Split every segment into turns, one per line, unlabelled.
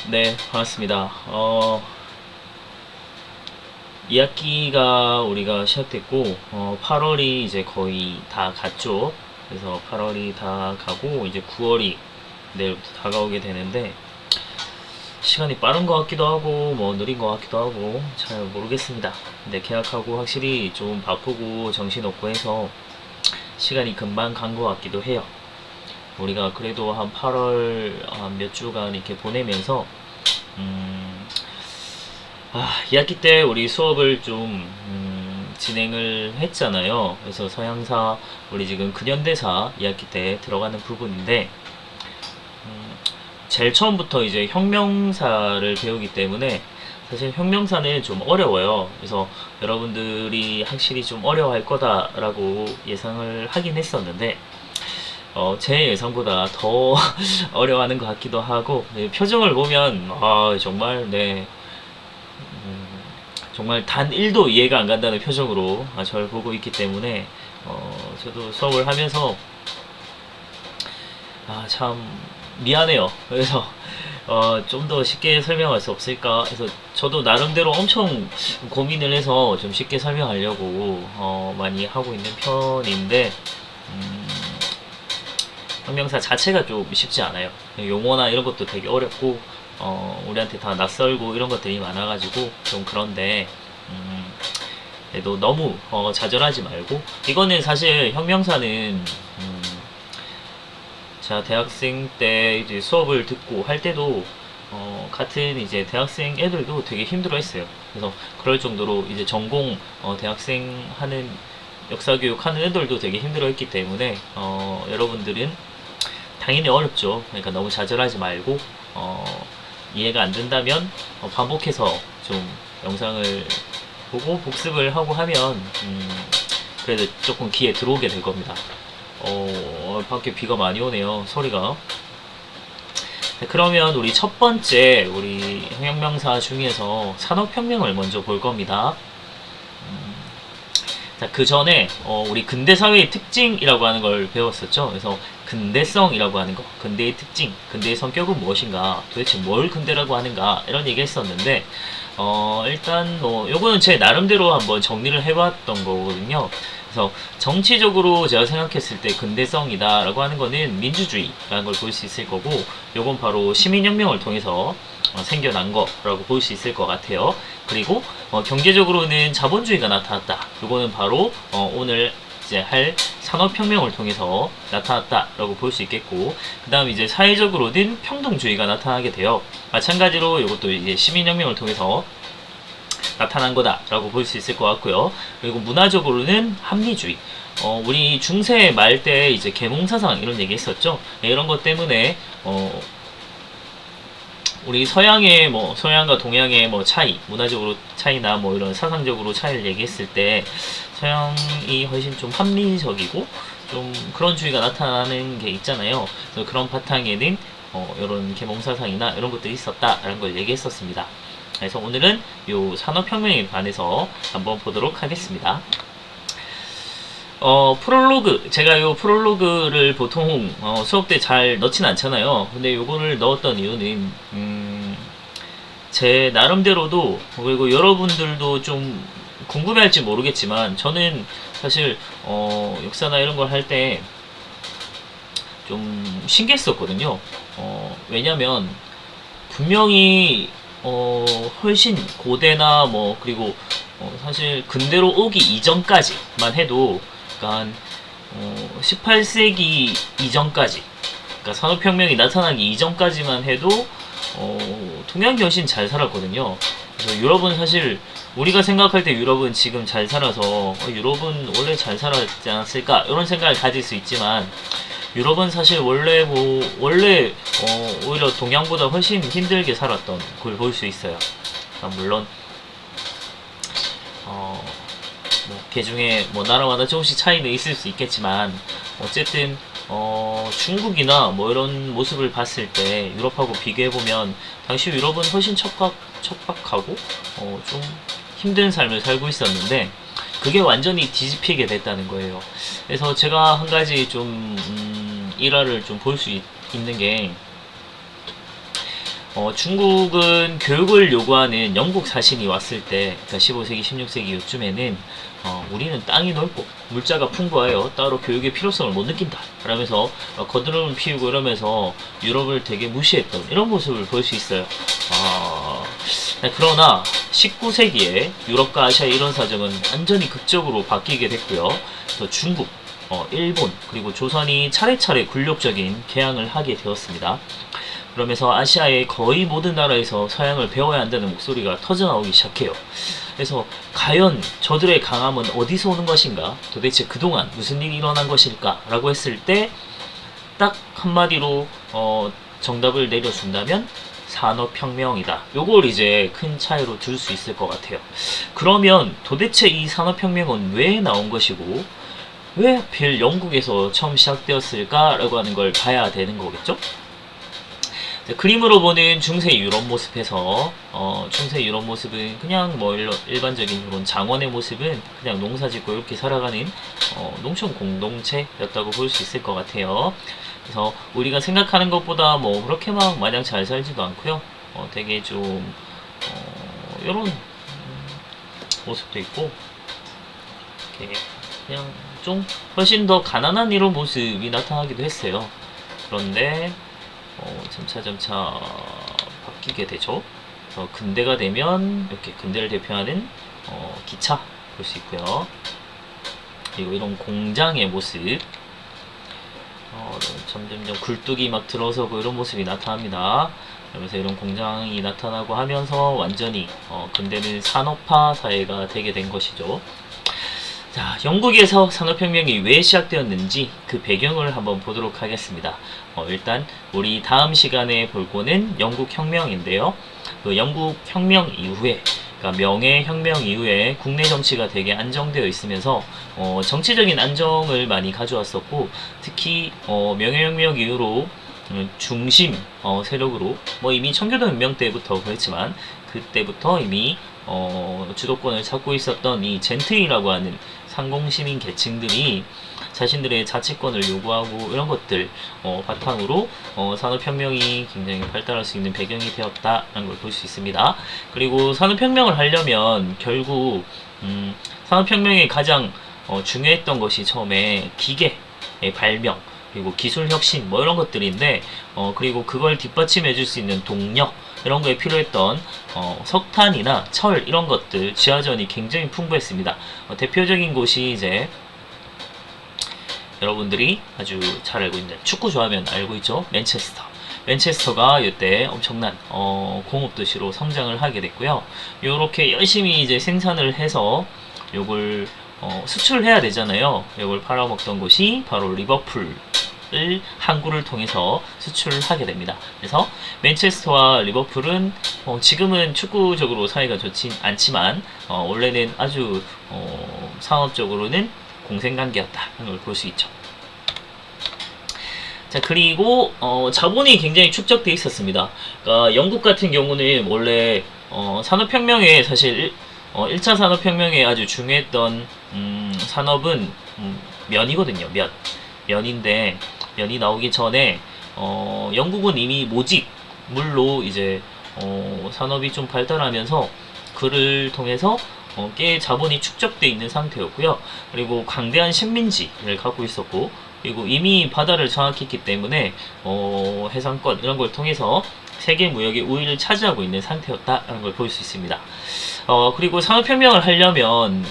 네, 반갑습니다. 2학기가 우리가 시작됐고, 8월이 이제 거의 다 갔죠. 그래서 8월이 다 가고, 이제 9월이 내일부터 다가오게 되는데, 시간이 빠른 것 같기도 하고, 뭐 느린 것 같기도 하고, 잘 모르겠습니다. 근데 계약하고 확실히 좀 바쁘고 정신없고 해서 시간이 금방 간 것 같기도 해요. 우리가 그래도 한 8월 한 몇 주간 이렇게 보내면서, 음, 2학기 때 우리 수업을 좀 진행을 했잖아요. 그래서 서양사 우리 지금 근현대사 2학기 때 들어가는 부분인데 음, 제일 처음부터 이제 혁명사를 배우기 때문에 사실 혁명사는 좀 어려워요. 그래서 여러분들이 확실히 좀 어려워할 거다라고 예상을 하긴 했었는데 제 예상보다 더 어려워하는 것 같기도 하고 네, 표정을 보면 정말 네 정말 단 1도 이해가 안 간다는 표정으로 저를 보고 있기 때문에 저도 수업을 하면서 참 미안해요. 그래서 좀 더 쉽게 설명할 수 없을까 해서 저도 나름대로 엄청 고민을 해서 좀 쉽게 설명하려고 많이 하고 있는 편인데 음, 혁명사 자체가 좀 쉽지 않아요. 용어나 이런 것도 되게 어렵고 우리한테 다 낯설고 이런 것들이 많아가지고 좀 그런데 음, 그래도 너무 좌절하지 말고 이거는 사실 혁명사는 제가 대학생 때 이제 수업을 듣고 할 때도 같은 이제 대학생 애들도 되게 힘들어했어요. 그래서 그럴 정도로 이제 전공 대학생 하는 역사교육 하는 애들도 되게 힘들어했기 때문에 여러분들은 당연히 어렵죠. 그러니까 너무 좌절하지 말고 이해가 안 된다면 반복해서 좀 영상을 보고 복습을 하고 하면 그래도 조금 귀에 들어오게 될 겁니다. 밖에 비가 많이 오네요. 소리가. 네, 그러면 우리 첫 번째 우리 혁명사 중에서 산업혁명을 먼저 볼 겁니다. 자, 그 전에 우리 근대 사회의 특징이라고 하는 걸 배웠었죠. 그래서 근대성이라고 하는 거, 근대의 특징, 근대의 성격은 무엇인가, 도대체 뭘 근대라고 하는가 이런 얘기 했었는데 일단 뭐 요거는 제 나름대로 한번 정리를 해봤던 거거든요. 그래서 정치적으로 제가 생각했을 때 근대성이다라고 하는 거는 민주주의라는 걸 볼 수 있을 거고, 요건 바로 시민혁명을 통해서 생겨난 거라고 볼 수 있을 것 같아요. 그리고 경제적으로는 자본주의가 나타났다. 요거는 바로 오늘 이제 할 산업혁명을 통해서 나타났다라고 볼 수 있겠고, 그 다음 이제 사회적으로는 평등주의가 나타나게 돼요. 마찬가지로 이것도 이제 시민혁명을 통해서 나타난 거다라고 볼 수 있을 것 같고요. 그리고 문화적으로는 합리주의. 우리 중세 말 때 이제 계몽사상 이런 얘기 했었죠. 네, 이런 것 때문에 우리 서양의 뭐 서양과 동양의 뭐 차이, 문화적으로 차이나 뭐 이런 사상적으로 차이를 얘기했을 때 서양이 훨씬 좀 합리적이고 좀 그런 주의가 나타나는 게 있잖아요. 그래서 그런 바탕에는 이런 계몽사상이나 이런 것들이 있었다라는 걸 얘기했었습니다. 그래서 오늘은 요 산업혁명에 관해서 한번 보도록 하겠습니다. 프롤로그. 제가 요 프롤로그를 보통, 수업 때 잘 넣진 않잖아요. 근데 요거를 넣었던 이유는, 제 나름대로도, 그리고 여러분들도 좀 궁금해할지 모르겠지만, 저는 사실, 역사나 이런 걸 할 때 좀 신기했었거든요. 왜냐면, 분명히, 훨씬 고대나 뭐, 그리고, 사실 근대로 오기 이전까지만 해도 그러니까 18세기 이전까지, 그러니까 산업혁명이 나타나기 이전까지만 해도 동양이 훨씬 잘 살았거든요. 그래서 유럽은 사실 우리가 생각할 때 유럽은 지금 잘 살아서 유럽은 원래 잘 살았지 않았을까 이런 생각을 가질 수 있지만 유럽은 사실 원래 오히려 동양보다 훨씬 힘들게 살았던 걸 볼 수 있어요. 물론 뭐 개중에 뭐 나라마다 조금씩 차이는 있을 수 있겠지만 어쨌든 중국이나 뭐 이런 모습을 봤을 때 유럽하고 비교해 보면 당시 유럽은 훨씬 척박하고 좀 힘든 삶을 살고 있었는데 그게 완전히 뒤집히게 됐다는 거예요. 그래서 제가 한 가지 좀 일화를 좀 볼 수 있는 게 중국은 교육을 요구하는 영국 사신이 왔을 때, 그러니까 15세기, 16세기 요쯤에는 우리는 땅이 넓고 물자가 풍부하여 따로 교육의 필요성을 못 느낀다 라면서 거드름을 피우고 이러면서 유럽을 되게 무시했던 이런 모습을 볼 수 있어요. 그러나 19세기에 유럽과 아시아의 이런 사정은 완전히 극적으로 바뀌게 됐고요. 또 중국, 일본, 그리고 조선이 차례차례 굴욕적인 개항을 하게 되었습니다. 그러면서 아시아의 거의 모든 나라에서 서양을 배워야 한다는 목소리가 터져나오기 시작해요. 그래서 과연 저들의 강함은 어디서 오는 것인가? 도대체 그동안 무슨 일이 일어난 것일까? 라고 했을 때 딱 한마디로 정답을 내려준다면 산업혁명이다. 요걸 이제 큰 차이로 들 수 있을 것 같아요. 그러면 도대체 이 산업혁명은 왜 나온 것이고 왜 하필 영국에서 처음 시작되었을까? 라고 하는 걸 봐야 되는 거겠죠? 그림으로 보는 중세 유럽 모습에서 중세 유럽 모습은 그냥 뭐 일반적인 이런 장원의 모습은 그냥 농사짓고 이렇게 살아가는 농촌 공동체였다고 볼 수 있을 것 같아요. 그래서 우리가 생각하는 것보다 뭐 그렇게 막 마냥 잘 살지도 않고요. 되게 좀 이런 모습도 있고 이렇게 그냥 좀 훨씬 더 가난한 이런 모습이 나타나기도 했어요. 그런데 점차 바뀌게 되죠. 근대가 되면 이렇게 근대를 대표하는 기차 볼 수 있고요. 그리고 이런 공장의 모습, 점점점 굴뚝이 막 들어서고 이런 모습이 나타납니다. 그러면서 이런 공장이 나타나고 하면서 완전히 근대는 산업화 사회가 되게 된 것이죠. 자, 영국에서 산업혁명이 왜 시작되었는지 그 배경을 한번 보도록 하겠습니다. 일단 우리 다음 시간에 볼 거는 영국혁명인데요. 그 영국혁명 이후에, 그러니까 명예혁명 이후에 국내 정치가 되게 안정되어 있으면서 정치적인 안정을 많이 가져왔었고, 특히 명예혁명 이후로 중심 세력으로 뭐 이미 청교도 혁명 때부터 그랬지만 그때부터 이미 주도권을 잡고 있었던 이 젠트리라고 하는 상공시민 계층들이 자신들의 자치권을 요구하고 이런 것들 바탕으로 산업혁명이 굉장히 발달할 수 있는 배경이 되었다는 걸 볼 수 있습니다. 그리고 산업혁명을 하려면 결국 산업혁명의 가장 중요했던 것이 처음에 기계의 발명, 그리고 기술 혁신 뭐 이런 것들인데 그리고 그걸 뒷받침해 줄 수 있는 동력 이런 거에 필요했던 석탄이나 철 이런 것들, 지하전이 굉장히 풍부했습니다. 대표적인 곳이 이제 여러분들이 아주 잘 알고 있는, 축구 좋아하면 알고 있죠? 맨체스터가 이때 엄청난 공업 도시로 성장을 하게 됐고요. 요렇게 열심히 이제 생산을 해서 요걸 수출해야 되잖아요. 요걸 팔아먹던 곳이 바로 리버풀 항구를 통해서 수출을 하게 됩니다. 그래서 맨체스터와 리버풀은 지금은 축구적으로 사이가 좋진 않지만 원래는 아주 상업적으로는 공생관계였다는 걸 볼 수 있죠. 자, 그리고 자본이 굉장히 축적돼 있었습니다. 그러니까 영국 같은 경우는 원래 산업혁명에 사실 1차 산업혁명에 아주 중요했던 산업은 면이거든요. 면인데 면이 나오기 전에 영국은 이미 모직물로 이제 산업이 좀 발달하면서 그를 통해서 꽤 자본이 축적돼 있는 상태였고요. 그리고 광대한 식민지를 갖고 있었고, 그리고 이미 바다를 장악했기 때문에 해상권 이런 걸 통해서 세계 무역의 우위를 차지하고 있는 상태였다라는 걸 볼 수 있습니다. 그리고 산업혁명을 하려면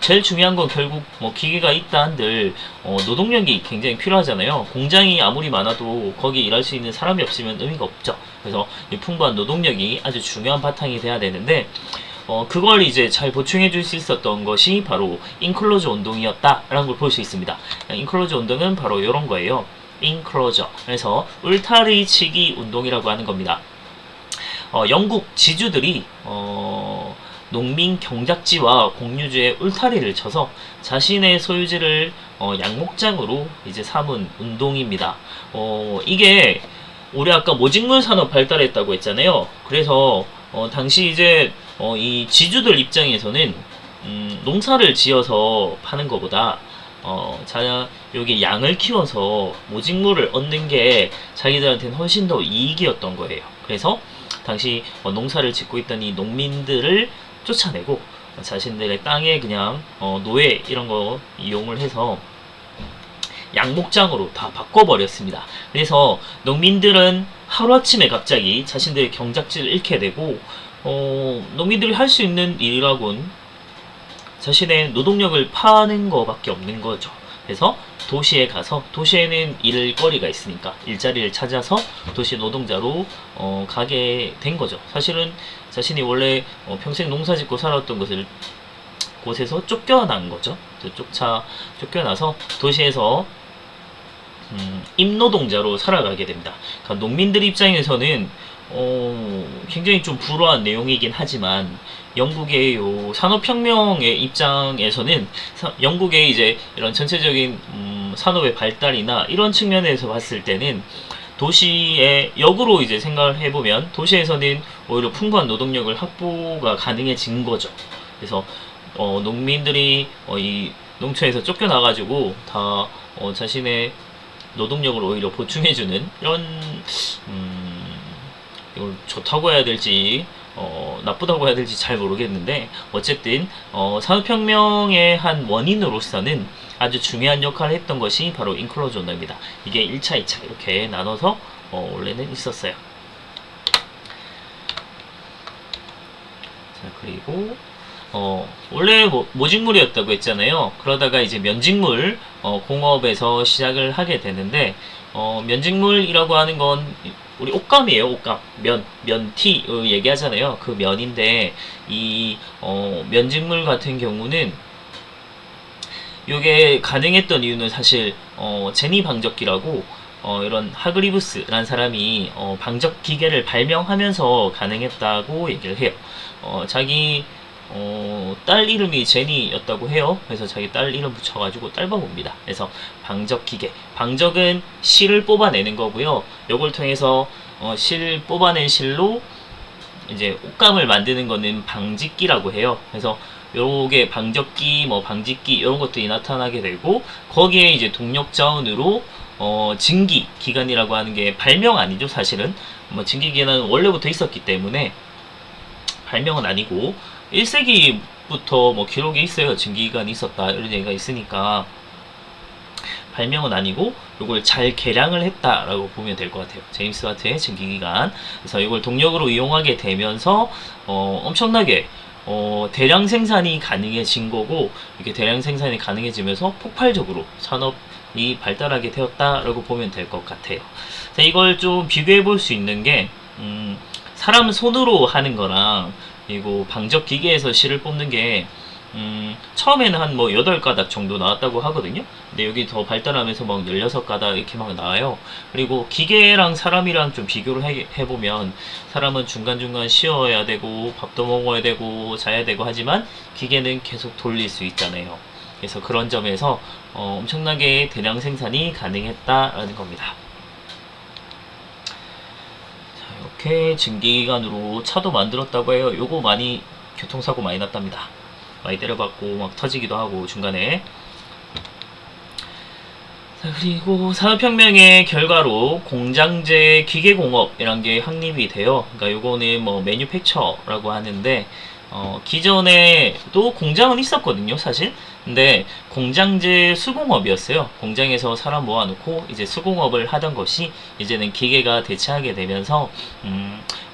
제일 중요한 건 결국 뭐 기계가 있다 한들 노동력이 굉장히 필요하잖아요. 공장이 아무리 많아도 거기 일할 수 있는 사람이 없으면 의미가 없죠. 그래서 이 풍부한 노동력이 아주 중요한 바탕이 돼야 되는데 그걸 이제 잘 보충해 줄 수 있었던 것이 바로 인클로저 운동이었다라는 걸 볼 수 있습니다. 인클로저 운동은 바로 이런 거예요. 인클로저. 그래서 울타리 치기 운동이라고 하는 겁니다. 영국 지주들이 농민 경작지와 공유지에 울타리를 쳐서 자신의 소유지를 양목장으로 이제 삼은 운동입니다. 이게 우리 아까 모직물 산업 발달했다고 했잖아요. 그래서 당시 이제 이 지주들 입장에서는 농사를 지어서 파는 것보다 여기 양을 키워서 모직물을 얻는 게 자기들한테는 훨씬 더 이익이었던 거예요. 그래서 당시 농사를 짓고 있던 이 농민들을 쫓아내고 자신들의 땅에 그냥 노예 이런 거 이용을 해서 양목장으로 다 바꿔버렸습니다. 그래서 농민들은 하루아침에 갑자기 자신들의 경작지를 잃게 되고 농민들이 할 수 있는 일이라곤 자신의 노동력을 파는 거밖에 없는 거죠. 그래서 도시에 가서 도시에는 일거리가 있으니까 일자리를 찾아서 도시 노동자로 가게 된 거죠. 사실은 자신이 원래 평생 농사짓고 살았던 곳에서 쫓겨난 거죠. 쫓겨나서 도시에서 임노동자로 살아가게 됩니다. 그러니까 농민들 입장에서는 굉장히 좀 불우한 내용이긴 하지만 영국의 요 산업혁명의 입장에서는 영국의 이제 이런 전체적인 산업의 발달이나 이런 측면에서 봤을 때는 도시의 역으로 이제 생각을 해보면 도시에서는 오히려 풍부한 노동력을 확보가 가능해진 거죠. 그래서 농민들이 이 농촌에서 쫓겨나가지고 다 자신의 노동력을 오히려 보충해주는 이런 이걸 좋다고 해야 될지 나쁘다고 해야 될지 잘 모르겠는데 어쨌든 산업혁명의 한 원인으로서는 아주 중요한 역할을 했던 것이 바로 인클로즈 언어입니다. 이게 1차, 2차 이렇게 나눠서 원래는 있었어요. 자, 그리고 원래 모직물이었다고 했잖아요. 그러다가 이제 면직물 공업에서 시작을 하게 되는데 면직물이라고 하는 건 우리 옷감이에요. 옷감 면티 얘기하잖아요. 그 면인데 이 면직물 같은 경우는 이게 가능했던 이유는 사실 제니 방적기라고 이런 하그리브스라는 사람이 방적 기계를 발명하면서 가능했다고 얘기를 해요. 자기 딸 이름이 제니였다고 해요. 그래서 자기 딸 이름 붙여가지고 딸바봅니다. 그래서 방적기계. 방적은 실을 뽑아내는 거고요. 요걸 통해서 실 뽑아낸 실로 이제 옷감을 만드는 거는 방직기라고 해요. 그래서 요게 방적기, 방직기 이런 것들이 나타나게 되고 거기에 이제 동력 자원으로 증기 기관이라고 하는 게 발명 아니죠. 사실은 증기 기관은 원래부터 있었기 때문에 발명은 아니고 1세기부터 기록이 있어요. 증기기관이 있었다 이런 얘기가 있으니까 발명은 아니고 이걸 잘 개량을 했다라고 보면 될 것 같아요. 제임스 와트의 증기기관. 그래서 이걸 동력으로 이용하게 되면서 엄청나게 대량 생산이 가능해진 거고 이렇게 대량 생산이 가능해지면서 폭발적으로 산업이 발달하게 되었다라고 보면 될 것 같아요. 자, 이걸 좀 비교해 볼 수 있는 게 사람 손으로 하는 거랑 그리고 방적 기계에서 실을 뽑는 게 처음에는 한 8가닥 정도 나왔다고 하거든요. 근데 여기 더 발달하면서 16가닥 이렇게 나와요. 그리고 기계랑 사람이랑 좀 비교를 해보면 사람은 중간중간 쉬어야 되고 밥도 먹어야 되고 자야 되고 하지만 기계는 계속 돌릴 수 있잖아요. 그래서 그런 점에서 엄청나게 대량 생산이 가능했다라는 겁니다. 이렇게 증기기관으로 차도 만들었다고 해요. 요거 많이 교통사고 많이 났답니다. 많이 때려박고 터지기도 하고 중간에. 자, 그리고 산업혁명의 결과로 공장제 기계공업이란 게 확립이 돼요. 그러니까 요거는 매뉴팩처라고 하는데 기존에도 공장은 있었거든요, 사실. 근데 공장제 수공업이었어요. 공장에서 사람 모아놓고 이제 수공업을 하던 것이 이제는 기계가 대체하게 되면서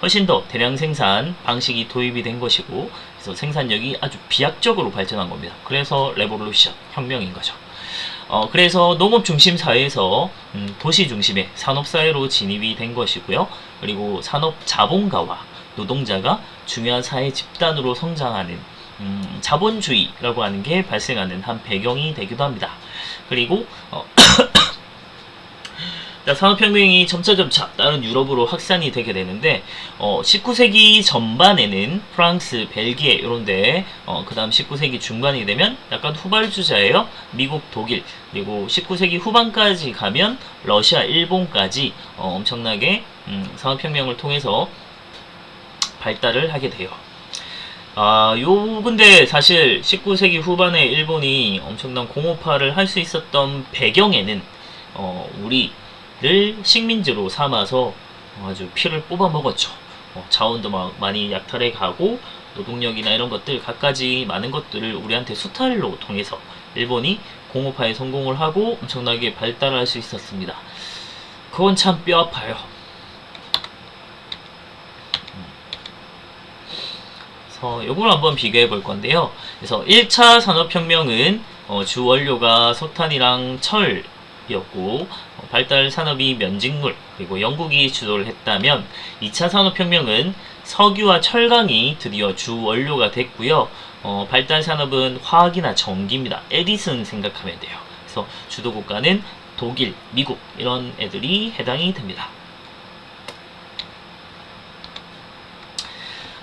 훨씬 더 대량 생산 방식이 도입이 된 것이고, 그래서 생산력이 아주 비약적으로 발전한 겁니다. 그래서 레볼루션, 혁명인 거죠. 그래서 농업 중심 사회에서 도시 중심의 산업 사회로 진입이 된 것이고요. 그리고 산업 자본가와 노동자가 중요한 사회 집단으로 성장하는 자본주의라고 하는 게 발생하는 한 배경이 되기도 합니다. 그리고 산업혁명이 점차 다른 유럽으로 확산이 되게 되는데 19세기 전반에는 프랑스, 벨기에 이런데 그 다음 19세기 중반이 되면 약간 후발주자예요. 미국, 독일, 그리고 19세기 후반까지 가면 러시아, 일본까지 엄청나게 산업혁명을 통해서 발달을 하게 돼요. 근데 사실 19세기 후반에 일본이 엄청난 공업화를 할 수 있었던 배경에는 우리를 식민지로 삼아서 아주 피를 뽑아 먹었죠. 자원도 막 많이 약탈해 가고 노동력이나 이런 것들 갖가지 많은 것들을 우리한테 수탈로 통해서 일본이 공업화에 성공을 하고 엄청나게 발달할 수 있었습니다. 그건 참 뼈아파요. 그래서 요걸 한번 비교해 볼 건데요. 그래서 1차 산업혁명은 주 원료가 석탄이랑 철이었고 발달 산업이 면직물 그리고 영국이 주도를 했다면 2차 산업혁명은 석유와 철강이 드디어 주 원료가 됐고요. 발달 산업은 화학이나 전기입니다. 에디슨 생각하면 돼요. 그래서 주도 국가는 독일, 미국 이런 애들이 해당이 됩니다.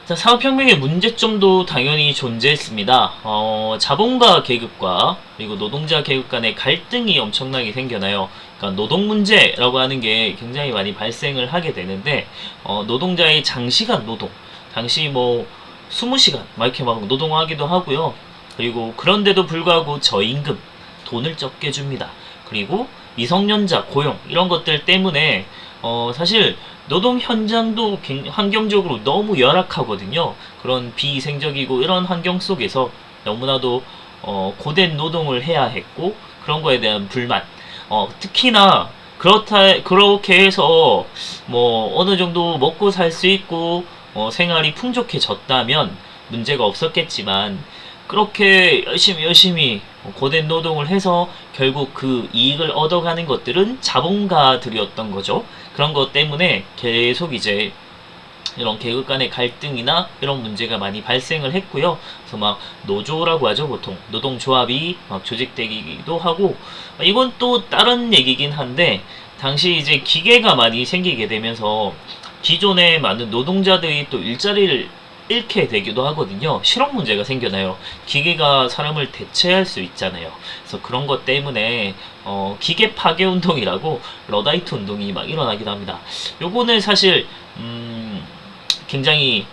자, 사업혁명의 문제점도 당연히 존재했습니다. 자본가 계급과 그리고 노동자 계급 간의 갈등이 엄청나게 생겨나요. 그러니까 노동 문제라고 하는 게 굉장히 많이 발생을 하게 되는데 노동자의 장시간 노동, 당시 뭐 20시간 막 이렇게 막 노동하기도 하고요. 그리고 그런데도 불구하고 저임금, 돈을 적게 줍니다. 그리고 미성년자 고용 이런 것들 때문에 사실 노동 현장도 환경적으로 너무 열악하거든요. 그런 비위생적이고 이런 환경 속에서 너무나도 고된 노동을 해야 했고 그런 거에 대한 불만. 특히나 그렇게 해서 뭐 어느 정도 먹고 살 수 있고 생활이 풍족해졌다면 문제가 없었겠지만 그렇게 열심히 고된 노동을 해서 결국 그 이익을 얻어가는 것들은 자본가들이었던 거죠. 그런 것 때문에 계속 이제 이런 계급 간의 갈등이나 이런 문제가 많이 발생을 했고요. 그래서 막 노조라고 하죠, 보통. 노동조합이 막 조직되기도 하고, 이건 또 다른 얘기긴 한데, 당시 이제 기계가 많이 생기게 되면서 기존에 많은 노동자들이 또 일자리를 잃게 되기도 하거든요. 실업 문제가 생겨나요. 기계가 사람을 대체할 수 있잖아요. 그래서 그런 것 때문에 기계 파괴 운동이라고 러다이트 운동이 막 일어나기도 합니다. 요거는 사실 굉장히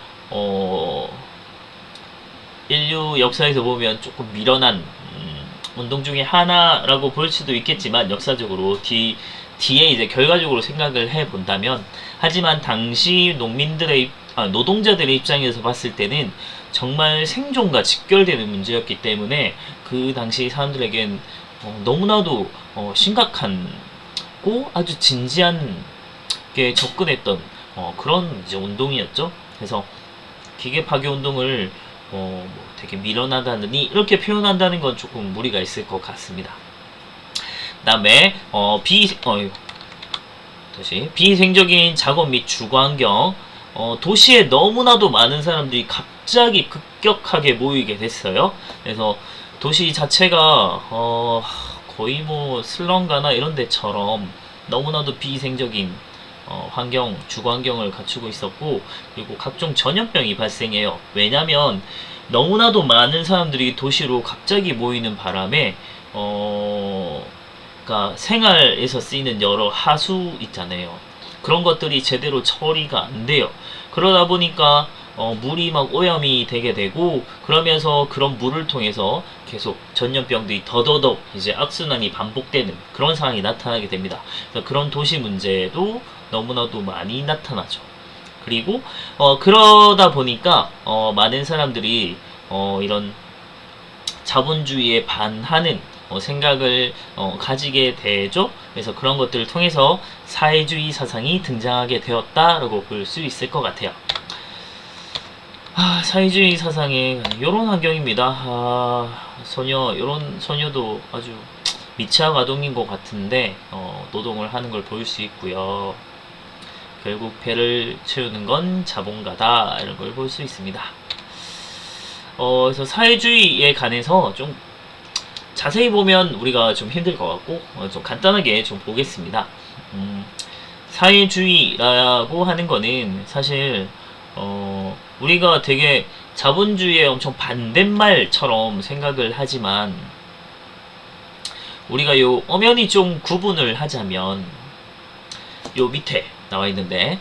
인류 역사에서 보면 조금 미련한 운동 중에 하나라고 볼 수도 있겠지만 역사적으로 뒤에 이제 결과적으로 생각을 해본다면 하지만 당시 노동자들의 입장에서 봤을 때는 정말 생존과 직결되는 문제였기 때문에 그 당시 사람들에겐 너무나도 심각하고 아주 진지하게 접근했던 그런 이제 운동이었죠. 그래서 기계 파괴 운동을 뭐 되게 미련하다느니 이렇게 표현한다는 건 조금 무리가 있을 것 같습니다. 그다음에 비위생적인 작업 및 주거 환경 도시에 너무나도 많은 사람들이 갑자기 급격하게 모이게 됐어요. 그래서 도시 자체가 거의 뭐 슬럼가나 이런 데처럼 너무나도 비위생적인 주거 환경을 갖추고 있었고 그리고 각종 전염병이 발생해요. 왜냐면 너무나도 많은 사람들이 도시로 갑자기 모이는 바람에 그러니까 생활에서 쓰이는 여러 하수 있잖아요. 그런 것들이 제대로 처리가 안 돼요. 그러다 보니까 물이 막 오염이 되게 되고 그러면서 그런 물을 통해서 계속 전염병들이 더더욱 이제 악순환이 반복되는 그런 상황이 나타나게 됩니다. 그래서 그런 도시 문제도 너무나도 많이 나타나죠. 그리고 그러다 보니까 많은 사람들이 이런 자본주의에 반하는 생각을 가지게 되죠. 그래서 그런 것들을 통해서 사회주의 사상이 등장하게 되었다라고 볼 수 있을 것 같아요. 사회주의 사상의 이런 환경입니다. 이런 소녀도 아주 미취학 아동인 것 같은데 노동을 하는 걸 볼 수 있고요. 결국 배를 채우는 건 자본가다 이런 걸 볼 수 있습니다. 그래서 사회주의에 관해서 좀 자세히 보면 우리가 좀 힘들 것 같고 좀 간단하게 좀 보겠습니다. 사회주의라고 하는 거는 사실 우리가 되게 자본주의에 엄청 반대말처럼 생각을 하지만 우리가 요 엄연히 좀 구분을 하자면 요 밑에 나와 있는데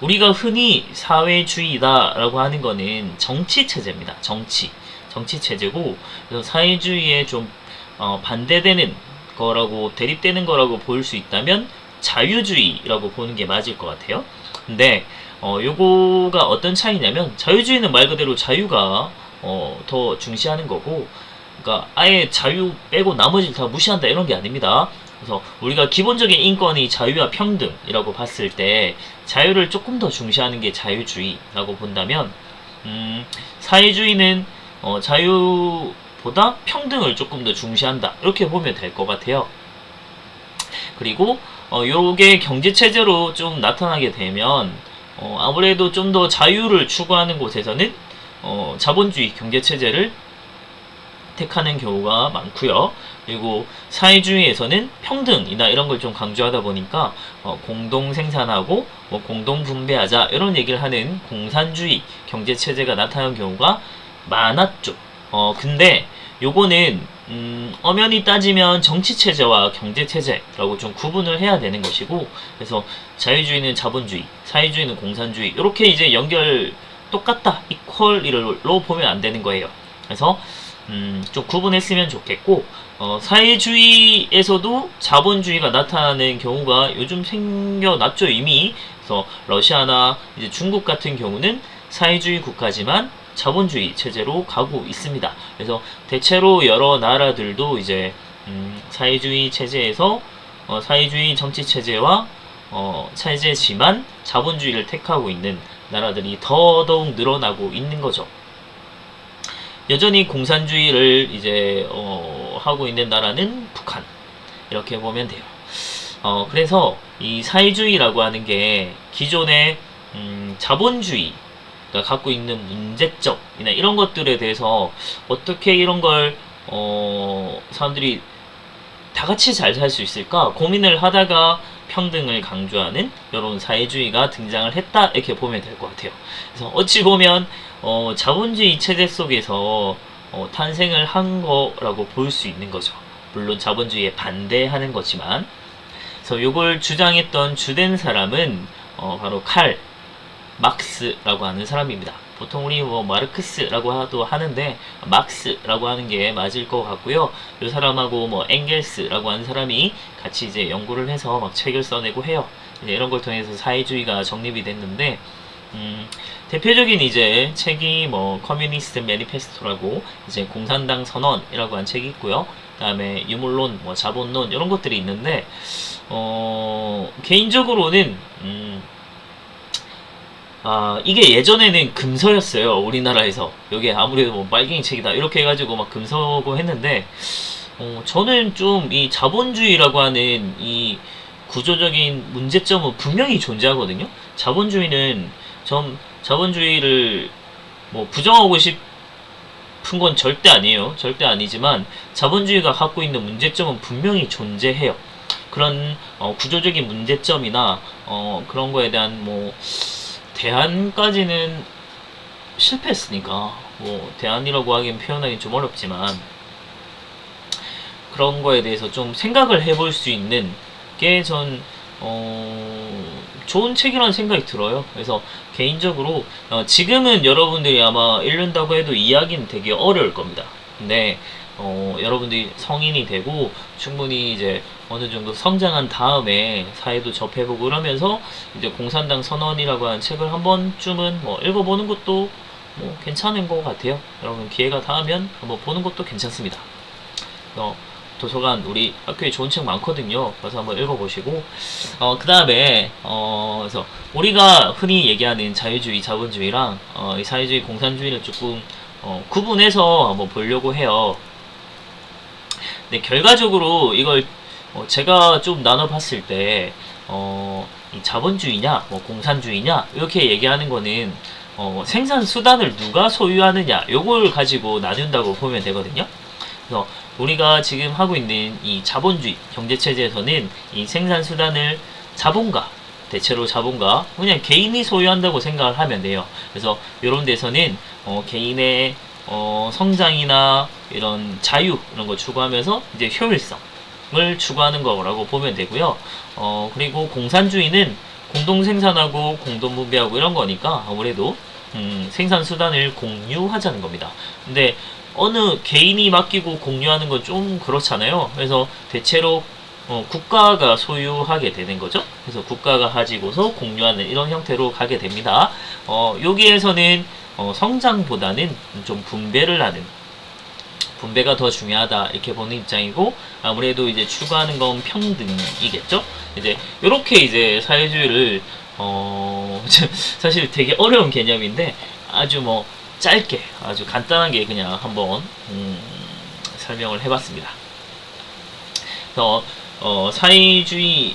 우리가 흔히 사회주의다라고 하는 거는 정치 체제입니다. 정치 체제고 그래서 사회주의에 좀 반대되는 거라고 대립되는 거라고 볼 수 있다면 자유주의라고 보는 게 맞을 것 같아요. 근데 요거가 어떤 차이냐면 자유주의는 말 그대로 자유가 더 중시하는 거고, 그러니까 아예 자유 빼고 나머지를 다 무시한다 이런 게 아닙니다. 그래서 우리가 기본적인 인권이 자유와 평등이라고 봤을 때 자유를 조금 더 중시하는 게 자유주의라고 본다면, 사회주의는 자유보다 평등을 조금 더 중시한다 이렇게 보면 될 것 같아요. 그리고 요게 경제체제로 좀 나타나게 되면 아무래도 좀 더 자유를 추구하는 곳에서는 자본주의 경제체제를 택하는 경우가 많고요. 그리고 사회주의에서는 평등이나 이런 걸 좀 강조하다 보니까 공동 생산하고 뭐 공동 분배하자 이런 얘기를 하는 공산주의 경제체제가 나타나는 경우가 많았죠. 근데 요거는 엄연히 따지면 정치체제와 경제체제라고 좀 구분을 해야 되는 것이고, 그래서 자유주의는 자본주의, 사회주의는 공산주의 이렇게 이제 연결 똑같다, 이퀄로 보면 안 되는 거예요. 그래서 좀 구분했으면 좋겠고, 사회주의에서도 자본주의가 나타나는 경우가 요즘 생겨났죠, 이미. 그래서 러시아나 이제 중국 같은 경우는 사회주의 국가지만 자본주의 체제로 가고 있습니다. 그래서 대체로 여러 나라들도 이제 사회주의 체제에서 사회주의 정치 체제와 체제지만 자본주의를 택하고 있는 나라들이 더더욱 늘어나고 있는 거죠. 여전히 공산주의를 이제 하고 있는 나라는 북한, 이렇게 보면 돼요. 그래서 이 사회주의라고 하는 게 기존의 자본주의가 갖고 있는 문제점이나 이런 것들에 대해서 어떻게 이런 걸 사람들이 다 같이 잘 살 수 있을까 고민을 하다가 평등을 강조하는 이런 사회주의가 등장을 했다 이렇게 보면 될 것 같아요. 그래서 어찌 보면 자본주의 체제 속에서 탄생을 한 거라고 볼 수 있는 거죠. 물론 자본주의에 반대하는 거지만. 그래서 이걸 주장했던 주된 사람은 바로 칼 막스라고 하는 사람입니다. 보통 우리 뭐 마르크스라고 하는데 막스라고 하는 게 맞을 것 같고요. 이 사람하고 뭐 엥겔스라고 하는 사람이 같이 이제 연구를 해서 막 책을 써내고 해요. 이런 걸 통해서 사회주의가 정립이 됐는데, 대표적인 이제 책이 뭐 커뮤니스트 매니페스토라고 이제 공산당 선언이라고 한 책이 있고요. 그다음에 유물론, 뭐 자본론 이런 것들이 있는데, 개인적으로는 이게 예전에는 금서였어요. 우리나라에서. 여기 아무래도 뭐 빨갱이 책이다 이렇게 해가지고 막 금서고 했는데, 저는 좀 이 자본주의라고 하는 이 구조적인 문제점은 분명히 존재하거든요. 자본주의를 뭐 부정하고 싶은 건 절대 아니에요. 절대 아니지만 자본주의가 갖고 있는 문제점은 분명히 존재해요. 그런 구조적인 문제점이나 그런 거에 대한 뭐 대안까지는 실패했으니까 뭐 대안이라고 하긴 표현하기 좀 어렵지만, 그런 거에 대해서 좀 생각을 해볼 수 있는 게 전 좋은 책이라는 생각이 들어요. 그래서 개인적으로 지금은 여러분들이 아마 읽는다고 해도 이야기는 되게 어려울 겁니다. 근데 여러분들이 성인이 되고 충분히 이제 어느 정도 성장한 다음에 사회도 접해보고 그러면서 이제 공산당 선언이라고 하는 책을 한 번쯤은 뭐 읽어보는 것도 뭐 괜찮은 것 같아요. 여러분 기회가 닿으면 한번 보는 것도 괜찮습니다. 도서관 우리 학교에 좋은 책 많거든요. 그래서 한번 읽어보시고, 그 다음에 그래서 우리가 흔히 얘기하는 자유주의, 자본주의랑 이 사회주의, 공산주의를 조금 구분해서 한번 보려고 해요. 근데 결과적으로 이걸 제가 좀 나눠봤을 때 이 자본주의냐, 뭐 공산주의냐 이렇게 얘기하는 거는 생산 수단을 누가 소유하느냐 요걸 가지고 나눈다고 보면 되거든요. 그래서 우리가 지금 하고 있는 이 자본주의 경제체제에서는 이 생산수단을 자본가, 대체로 자본가, 그냥 개인이 소유한다고 생각을 하면 돼요. 그래서 이런 데서는 개인의 성장이나 이런 자유 이런 거 추구하면서 이제 효율성을 추구하는 거라고 보면 되고요. 그리고 공산주의는 공동 생산하고 공동 분배하고 이런 거니까 아무래도 생산 수단을 공유하자는 겁니다. 근데 어느 개인이 맡기고 공유하는 건 좀 그렇잖아요. 그래서 대체로 국가가 소유하게 되는 거죠. 그래서 국가가 가지고서 공유하는 이런 형태로 가게 됩니다. 여기에서는 성장보다는 좀 분배를 하는, 분배가 더 중요하다 이렇게 보는 입장이고, 아무래도 이제 추구하는 건 평등이겠죠. 이제 이렇게 이제 사회주의를 사실 되게 어려운 개념인데 아주 뭐 짧게 아주 간단하게 그냥 한번 설명을 해봤습니다. 그래서 사회주의,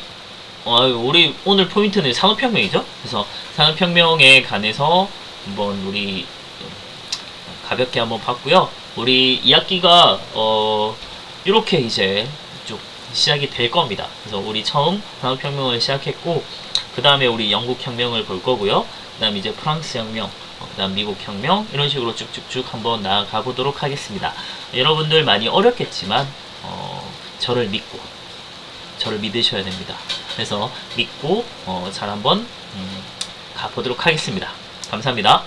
우리 오늘 포인트는 산업혁명이죠. 그래서 산업혁명에 관해서 한번 우리 가볍게 한번 봤고요. 우리 2학기가 이렇게 이제 쭉 시작이 될 겁니다. 그래서 우리 처음 산업혁명을 시작했고, 그 다음에 우리 영국혁명을 볼 거고요. 그 다음 이제 프랑스혁명, 그 다음 미국혁명, 이런 식으로 쭉쭉쭉 한번 나아가 보도록 하겠습니다. 여러분들 많이 어렵겠지만 저를 믿고, 저를 믿으셔야 됩니다. 그래서 믿고 잘 한번 가보도록 하겠습니다. 감사합니다.